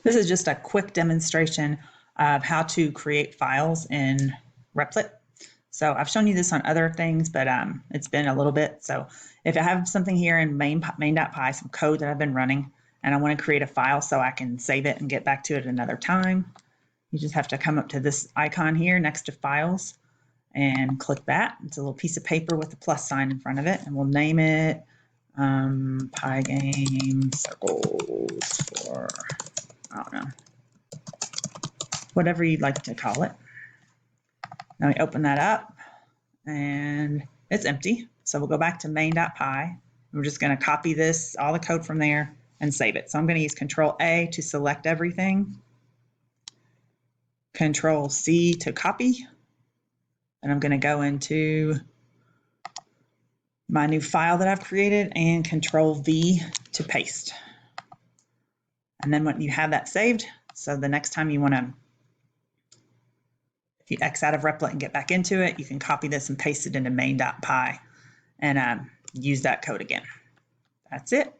This is just a quick demonstration of how to create files in repl.it. So I've shown you this on other things, but it's been a little bit. So if I have something here in main.py, some code that I've been running, and I want to create a file so I can save it and get back to it another time, you just have to come up to this icon here next to files and click that. It's a little piece of paper with a plus sign in front of it, and we'll name it Pygame Circles for, I don't know, whatever you'd like to call it. Now we open that up and it's empty. So we'll go back to main.py. We're just going to copy this, all the code from there, and save it. So I'm going to use Control A to select everything, Control C to copy, and I'm going to go into my new file that I've created and Control V to paste. And then when you have that saved, so the next time you want to, if you X out of repl.it and get back into it, you can copy this and paste it into main.py and use that code again. That's it.